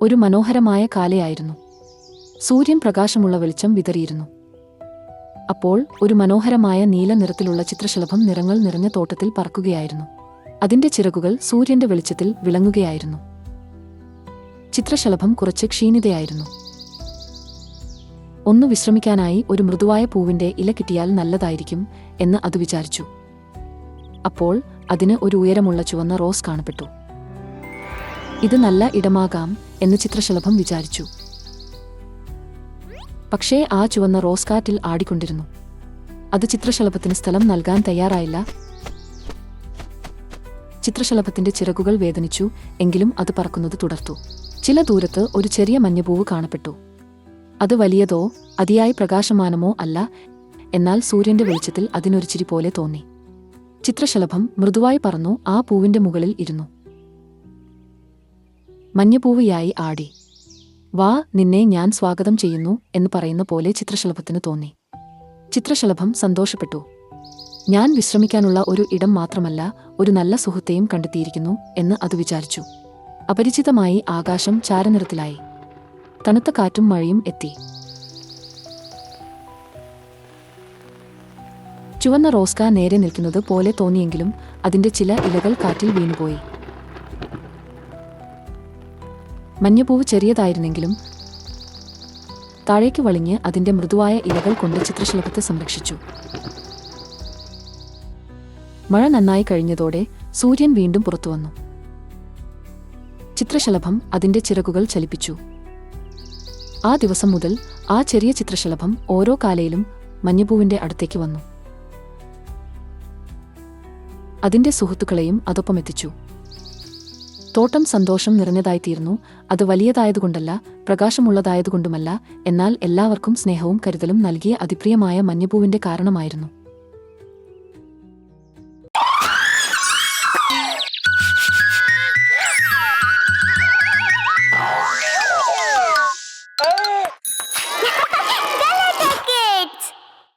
ഒരു മനോഹരമായ കാലയായിരുന്നു. സൂര്യൻ പ്രകാശമുള്ള വെളിച്ചം വിതറിയിരുന്നു. അപ്പോൾ ഒരു മനോഹരമായ നീല നിറത്തിലുള്ള ചിത്രശലഭം നിറങ്ങൾ നിറഞ്ഞ തോട്ടത്തിൽ പറക്കുകയായിരുന്നു. അതിന്റെ ചിറകുകൾ സൂര്യന്റെ വെളിച്ചത്തിൽ വിളങ്ങുകയായിരുന്നു. ചിത്രശലഭം കുറച്ച് ക്ഷീണിതയായിരുന്നു. ഒന്നു വിശ്രമിക്കാനായി ഒരു മൃദുവായ പൂവിന്റെ ഇല കിട്ടിയാൽ നല്ലതായിരിക്കും എന്ന് അത് വിചാരിച്ചു. അപ്പോൾ അതിന് ഒരു ഉയരമുള്ള ചുവന്ന റോസ് കാണപ്പെട്ടു. ഇത് നല്ല ഇടമാകാം എന്ന് ചിത്രശലഭം വിചാരിച്ചു. പക്ഷേ ആ ചുവന്ന റോസ് കാറ്റിൽ ആടിക്കൊണ്ടിരുന്നു. അത് ചിത്രശലഭത്തിന് സ്ഥലം നൽകാൻ തയ്യാറായില്ല. ചിത്രശലഭത്തിന്റെ ചിറകുകൾ വേദനിച്ചു, എങ്കിലും അത് പറക്കുന്നത് തുടർന്നു. ചില ദൂരത്ത് ഒരു ചെറിയ മഞ്ഞപ്പൂവ് കാണപ്പെട്ടു. അത് വലിയതോ അതിയായി പ്രകാശമാനമോ അല്ല, എന്നാൽ സൂര്യന്റെ വെളിച്ചത്തിൽ അതിനൊരു ചിരി പോലെ തോന്നി. ചിത്രശലഭം മൃദുവായി പറന്നു ആ പൂവിന്റെ മുകളിൽ ഇരുന്നു. മഞ്ഞപ്പൂവിയായി ആടി. വാ, നിന്നെ ഞാൻ സ്വാഗതം ചെയ്യുന്നു എന്ന് പറയുന്ന പോലെ ചിത്രശലഭത്തിന് തോന്നി. ചിത്രശലഭം സന്തോഷപ്പെട്ടു. ഞാൻ വിശ്രമിക്കാനുള്ള ഒരു ഇടം മാത്രമല്ല, ഒരു നല്ല സുഹൃത്തെയും കണ്ടെത്തിയിരിക്കുന്നു എന്ന് അത് വിചാരിച്ചു. അപരിചിതമായി ആകാശം ചാരനിറത്തിലായി. തണുത്ത കാറ്റും മഴയും എത്തി. ചുവന്ന റോസ്ക നേരെ നിൽക്കുന്നത് പോലെ തോന്നിയെങ്കിലും അതിന്റെ ചില ഇലകൾ കാറ്റിൽ വീണുപോയി. മഞ്ഞപ്പൂവ് ചെറിയതായിരുന്നെങ്കിലും താഴേക്ക് വളിഞ്ഞ് അതിന്റെ മൃദുവായ ഇലകൾ കൊണ്ട് ചിത്രശലഭത്തെ സംരക്ഷിച്ചു. മഴ നന്നായി കഴിഞ്ഞതോടെ സൂര്യൻ വീണ്ടും പുറത്തുവന്നു. ചിത്രശലഭം അതിന്റെ ചിറകുകൾ ചലിപ്പിച്ചു. ആ ദിവസം മുതൽ ആ ചെറിയ ചിത്രശലഭം ഓരോ കാലയിലും മഞ്ഞപ്പൂവിന്റെ അടുത്തേക്ക് വന്നു. അതിന്റെ സുഹൃത്തുക്കളെയും അതൊപ്പമെത്തിച്ചു. തോട്ടം സന്തോഷം നിറഞ്ഞതായിത്തീർന്നു. അത് വലിയതായതുകൊണ്ടല്ല, പ്രകാശമുള്ളതായതുകൊണ്ടുമല്ല, എന്നാൽ എല്ലാവർക്കും സ്നേഹവും കരുതലും നൽകിയ അതിപ്രിയമായ മഞ്ഞപ്പൂവിന്റെ കാരണമായിരുന്നു.